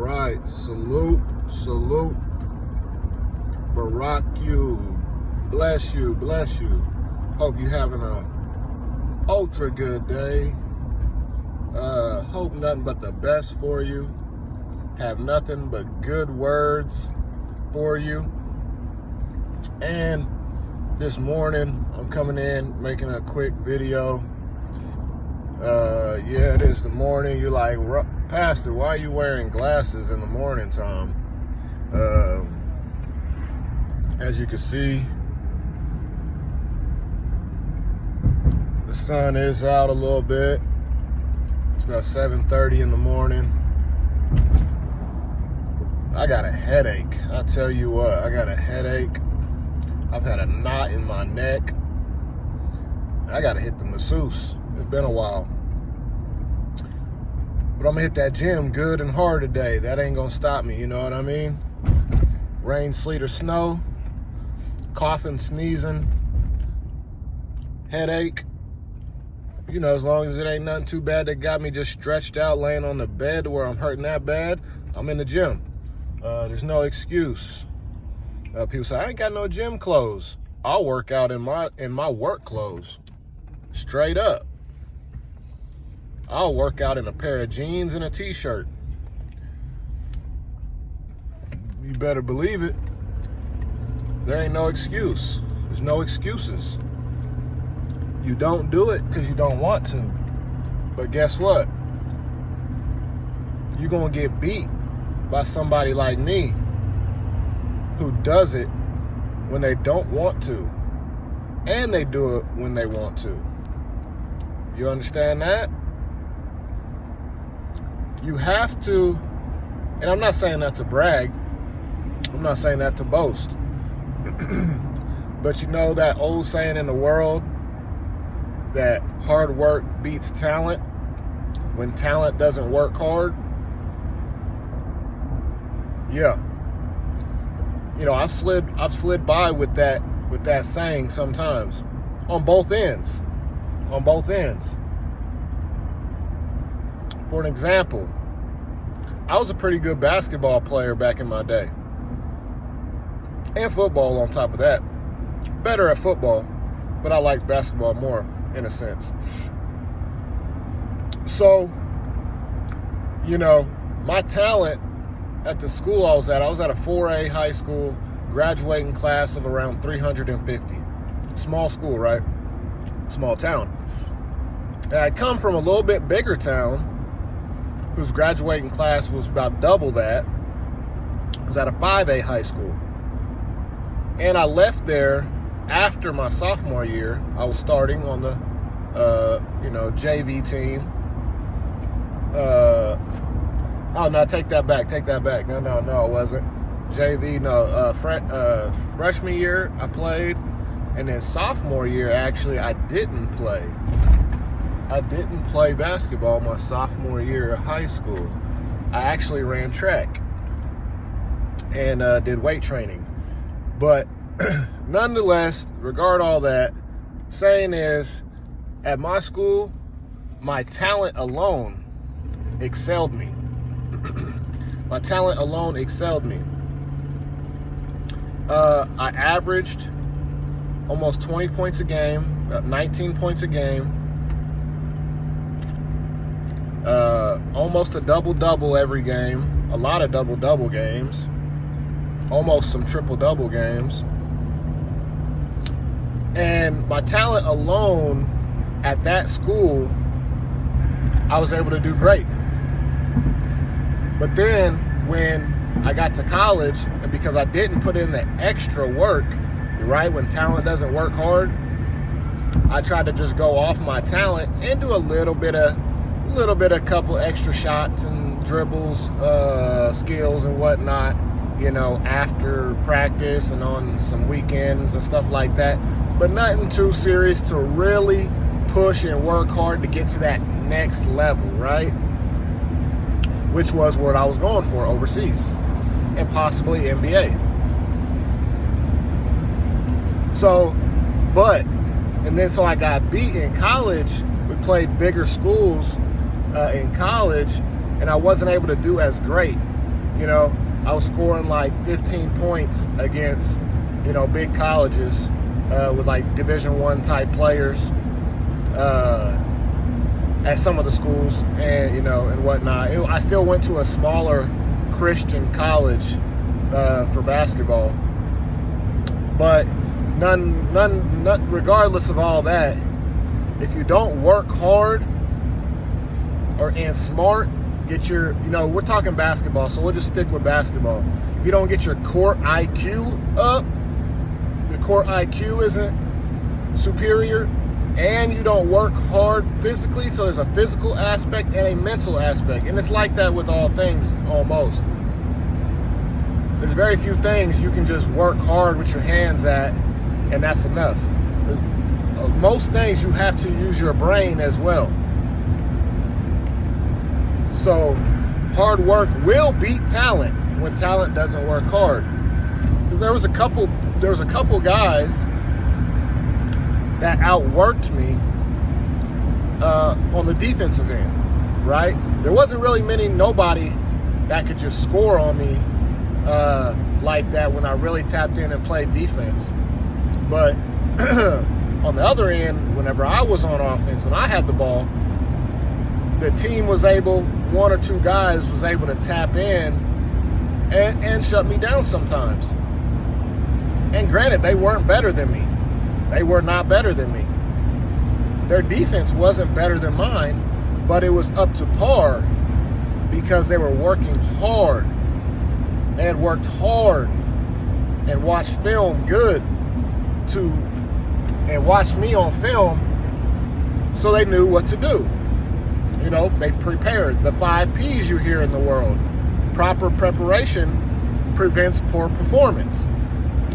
right, salute, salute. Barack you, bless you, bless you. Hope you having a ultra good day. Hope nothing but the best for you. Have nothing but good words for you. And this morning, I'm coming in, making a quick video. Yeah, it is the morning. You're like, Pastor, why are you wearing glasses in the morning time? As you can see, the sun is out a little bit. It's about 7:30 in the morning. I got a headache. I tell you what, I got a headache. I've had a knot in my neck. I gotta hit the masseuse. It's been a while. But I'm gonna hit that gym good and hard today. That ain't gonna stop me, you know what I mean? Rain, sleet, or snow, coughing, sneezing, headache. You know, as long as it ain't nothing too bad that got me just stretched out, laying on the bed where I'm hurting that bad, I'm in the gym. There's no excuse. People say, I ain't got no gym clothes. I'll work out in my work clothes. Straight up. I'll work out in a pair of jeans and a t-shirt. You better believe it. There ain't no excuse. There's no excuses. You don't do it because you don't want to. But guess what? You're going to get beat by somebody like me who does it when they don't want to. And they do it when they want to. You understand that? You have to, and I'm not saying that to brag. I'm not saying that to boast. But you know that old saying in the world that hard work beats talent when talent doesn't work hard? Yeah. You know, I've slid by with that saying sometimes. On both ends. On both ends. For an example, I was a pretty good basketball player back in my day. And football on top of that. Better at football, but I like basketball more, in a sense. So, you know, my talent at the school I was at a 4A high school, graduating class of around 350. Small school, right? Small town. And I come from a little bit bigger town whose graduating class was about double that. I was at a 5A high school. And I left there after my sophomore year. I was starting on the, JV team. Oh, no, take that back. No, it wasn't. JV, no. Freshman year, I played. And then sophomore year, actually, I didn't play. I didn't play basketball my sophomore year of high school. I actually ran track and did weight training. But nonetheless, regard all that, saying is, at my school, my talent alone excelled me. My talent alone excelled me. I averaged almost 20 points a game, about 19 points a game. Almost a double-double every game. A lot of double-double games. Almost some triple-double games. And my talent alone at that school, I was able to do great. But then when I got to college, and because I didn't put in the extra work, right, when talent doesn't work hard, I tried to just go off my talent and do a little bit of couple extra shots and dribbles, skills and whatnot, you know, after practice and on some weekends and stuff like that. But nothing too serious to really push and work hard to get to that next level, right? Which was what I was going for overseas and possibly NBA. So I got beat in college. We played bigger schools in college, and I wasn't able to do as great. You know, I was scoring like 15 points against, you know, big colleges with like Division I type players at some of the schools, and you know, and whatnot. I still went to a smaller Christian college for basketball, but none. Regardless of all that, if you don't work hard and smart, get your, you know, we're talking basketball, so we'll just stick with basketball. If you don't get your court IQ up, your court IQ isn't superior, and you don't work hard physically, so there's a physical aspect and a mental aspect, and it's like that with all things almost. There's very few things you can just work hard with your hands at, and that's enough. Most things you have to use your brain as well. So hard work will beat talent when talent doesn't work hard. Because there was a couple guys that outworked me on the defensive end, right? There wasn't really nobody that could just score on me like that when I really tapped in and played defense. But on the other end, whenever I was on offense, when I had the ball, the team was able, one or two guys was able to tap in and shut me down sometimes. And granted, they weren't better than me. They were not better than me. Their defense wasn't better than mine, but it was up to par because they were working hard. They had worked hard and watched film good and watched me on film, so they knew what to do. You know, they prepared. The 5 P's you hear in the world. Proper preparation prevents poor performance.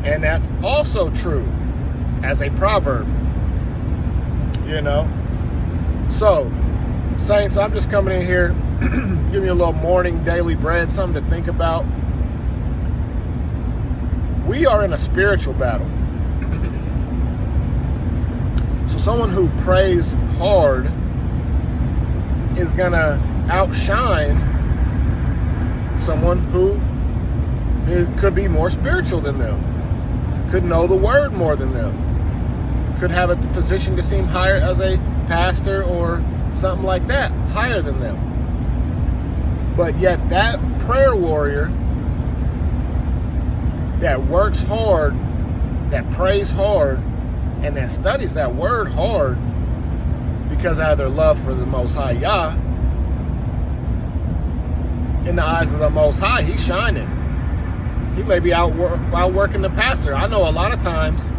And that's also true as a proverb. You know? So, Saints, I'm just coming in here, giving you a little morning daily bread, something to think about. We are in a spiritual battle. So someone who prays hard is gonna outshine someone who could be more spiritual than them, could know the word more than them, could have a position to seem higher as a pastor or something like that, higher than them. But yet that prayer warrior that works hard, that prays hard, and that studies that word hard, because out of their love for the Most High Yah, in the eyes of the Most High, he's shining. He may be outworking the pastor. I know a lot of times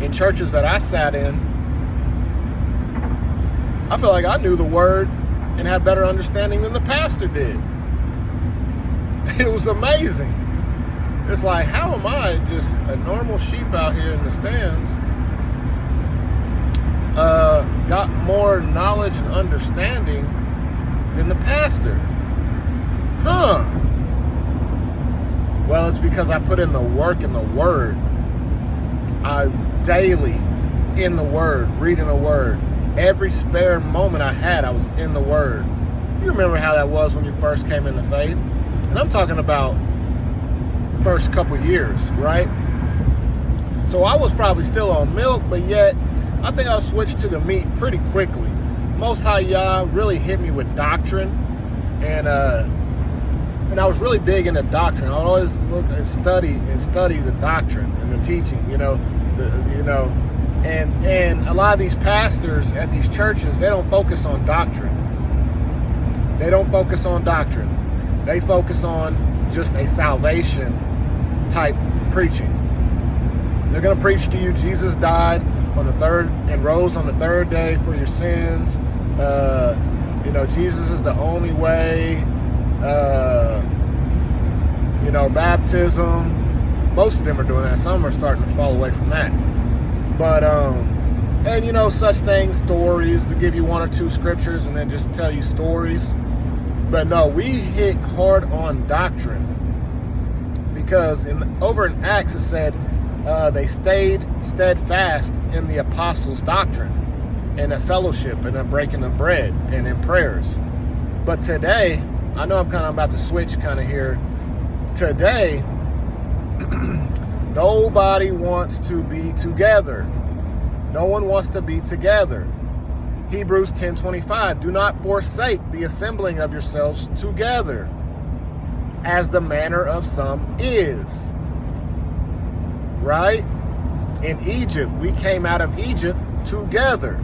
in churches that I sat in, I feel like I knew the word and had better understanding than the pastor did. It was amazing. It's like, how am I just a normal sheep out here in the stands, got more knowledge and understanding than the pastor? Well, it's because I put in the work in the word. I daily in the word, reading the word. Every spare moment I had, I was in the word. You remember how that was when you first came into faith? And I'm talking about first couple years, right? So I was probably still on milk, but yet I think I switched to the meat pretty quickly. Most High Yah really hit me with doctrine, and I was really big into doctrine. I would always look and study the doctrine and the teaching, and a lot of these pastors at these churches, they don't focus on doctrine. They don't focus on doctrine. They focus on just a salvation type preaching. They're going to preach to you Jesus died on the third and rose on the third day for your sins. Jesus is the only way. Baptism. Most of them are doing that. Some are starting to fall away from that. But such things, stories, to give you one or two scriptures and then just tell you stories. But no, we hit hard on doctrine, because over in Acts it said they stayed steadfast in the apostles' doctrine, in a fellowship, and a breaking of bread, and in prayers. But today, I know I'm about to switch kind of here. Today, nobody wants to be together. No one wants to be together. Hebrews 10:25, do not forsake the assembling of yourselves together, as the manner of some is. Right? In Egypt, we came out of Egypt together.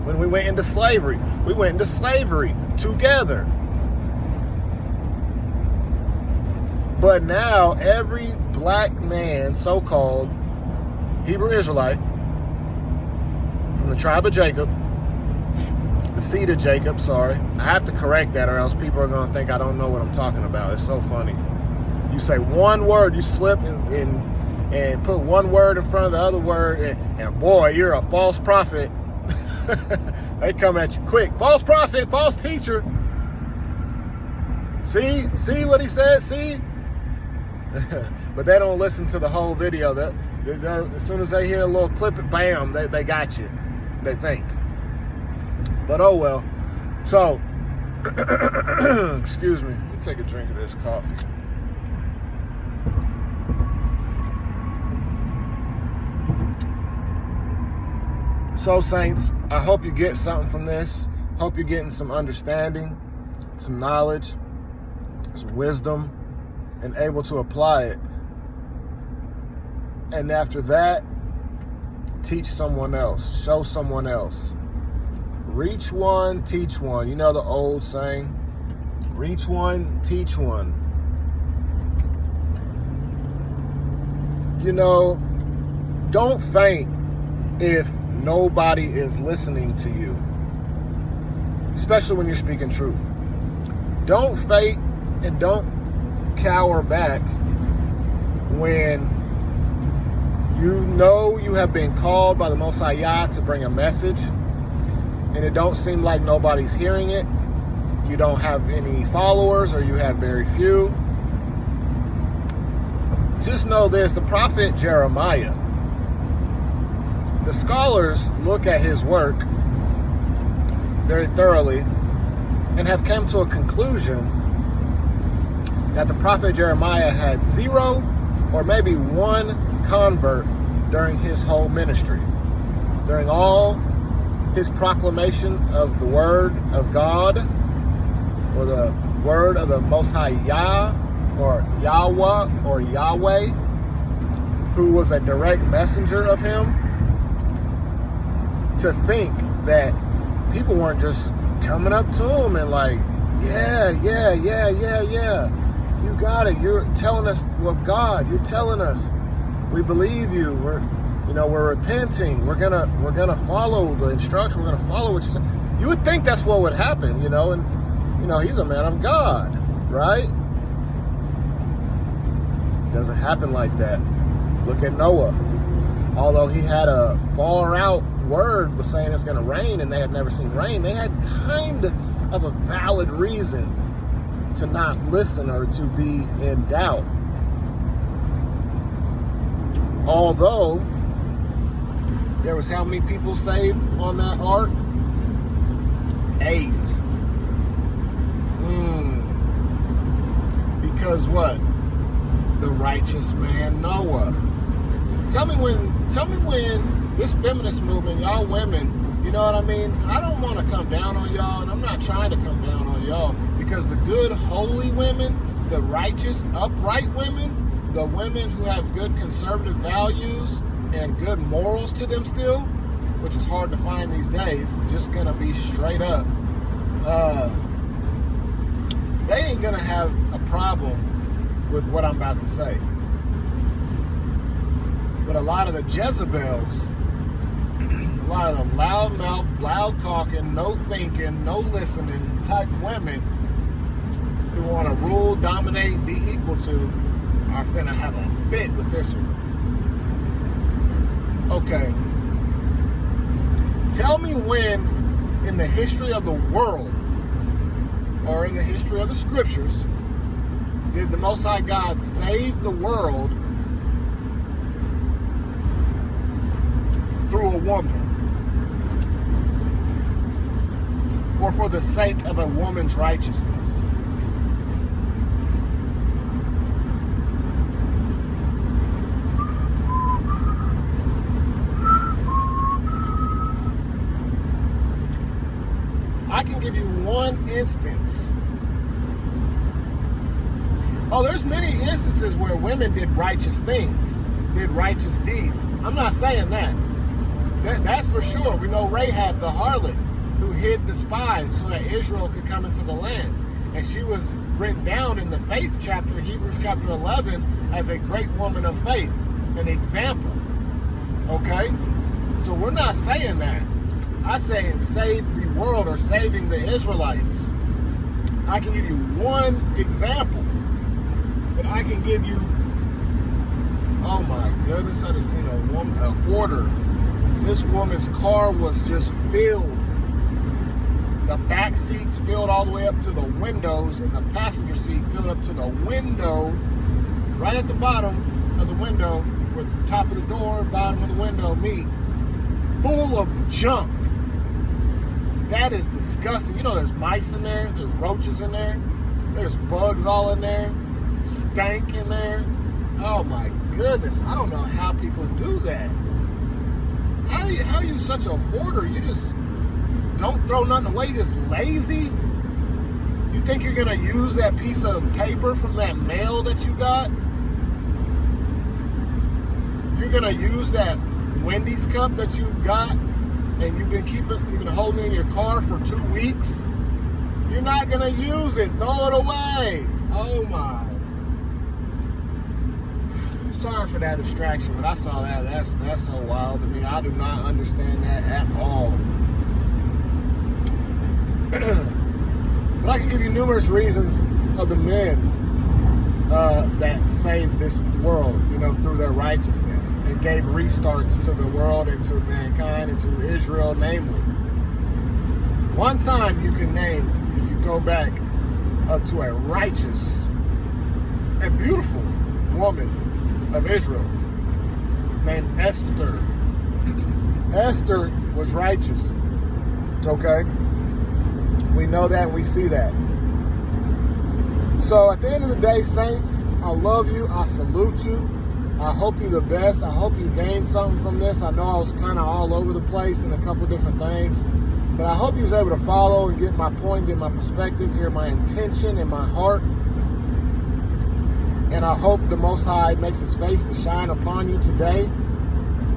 When we went into slavery together. But now every black man, so-called Hebrew Israelite, from the tribe of Jacob, the seed of Jacob, sorry. I have to correct that or else people are going to think I don't know what I'm talking about. It's so funny. You say one word, you slip and put one word in front of the other word, and boy, you're a false prophet. They come at you quick. False prophet, false teacher. See what he said? See? But they don't listen to the whole video. As soon as they hear a little clip, bam, they got you. They think. But oh well. So, excuse me. Let me take a drink of this coffee. So, saints, I hope you get something from this. Hope you're getting some understanding, some knowledge, some wisdom, and able to apply it. And after that, teach someone else, show someone else. Reach one, teach one. You know the old saying, reach one, teach one. You know, don't faint if nobody is listening to you, especially when you're speaking truth. Don't faint and don't cower back when you know you have been called by the Most High Yah to bring a message and it don't seem like nobody's hearing it. You don't have any followers or you have very few. Just know this, the prophet Jeremiah, the scholars look at his work very thoroughly and have come to a conclusion that the prophet Jeremiah had 0 or maybe 1 convert during his whole ministry. During all his proclamation of the word of God, or the word of the Most High Yah, or Yahweh, or Yahweh, who was a direct messenger of him, to think that people weren't just coming up to him and like, yeah, you got it. You're telling us of God. You're telling us we believe you. We're repenting. We're gonna follow the instruction. We're gonna follow what you say. You would think that's what would happen, and he's a man of God, right? It doesn't happen like that. Look at Noah. Although he had a far out word was saying it's going to rain and they had never seen rain, they had kind of a valid reason to not listen or to be in doubt. Although there was how many people saved on that ark? 8. Because what? The righteous man Noah. Tell me when this feminist movement, y'all women, you know what I mean? I don't want to come down on y'all, and I'm not trying to come down on y'all, because the good, holy women, the righteous, upright women, the women who have good conservative values and good morals to them still, which is hard to find these days, just gonna be straight up, they ain't gonna have a problem with what I'm about to say. But a lot of the Jezebels, a lot of the loud mouth, loud talking, no thinking, no listening type women who want to rule, dominate, be equal to, are finna have a fit with this one. Okay. Tell me when in the history of the world or in the history of the scriptures did the Most High God save the world through a woman? or for the sake of a woman's righteousness. I can give you one instance. Oh, there's many instances where women did righteous things, did righteous deeds. I'm not saying that. That's for sure. We know Rahab the harlot, who hid the spies so that Israel could come into the land. And she was written down in the faith chapter, Hebrews chapter 11, as a great woman of faith, an example. Okay? So we're not saying that. I'm saying save the world or saving the Israelites. I can give you one example. But I can give you, oh my goodness, I just seen a hoarder. This woman's car was just filled. The back seats filled all the way up to the windows, and the passenger seat filled up to the window, right at the bottom of the window, with top of the door, bottom of the window, me, full of junk. That is disgusting. You know, there's mice in there, there's roaches in there, there's bugs all in there. Stank in there. Oh my goodness. I don't know how people do that. How are you such a hoarder? You just don't throw nothing away. You're just lazy. You think you're gonna use that piece of paper from that mail that you got? You're gonna use that Wendy's cup that you got and you've been holding it in your car for 2 weeks? You're not gonna use it. Throw it away. Oh my. Sorry for that distraction, but I saw that. That's so wild to me. I do not understand that at all. But I can give you numerous reasons of the men that saved this world, you know, through their righteousness and gave restarts to the world and to mankind and to Israel, namely. One time you can name, if you go back up to a righteous, a beautiful woman of Israel named Esther. Esther was righteous. Okay? We know that and we see that. So at the end of the day, saints, I love you. I salute you. I hope you're the best. I hope you gained something from this. I know I was kind of all over the place in a couple different things. But I hope you was able to follow and get my point, get my perspective, hear my intention and my heart. And I hope the Most High makes his face to shine upon you today.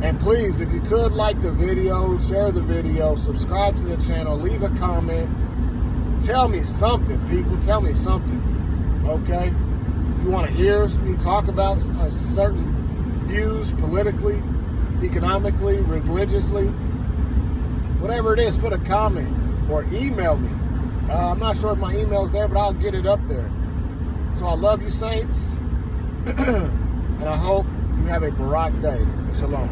And please, if you could, like the video, share the video, subscribe to the channel, leave a comment. Tell me something, people. Tell me something. Okay? You want to hear me talk about certain views politically, economically, religiously, whatever it is, put a comment or email me. I'm not sure if my email's there, but I'll get it up there. So I love you, saints. And I hope you have a Barak day. Shalom.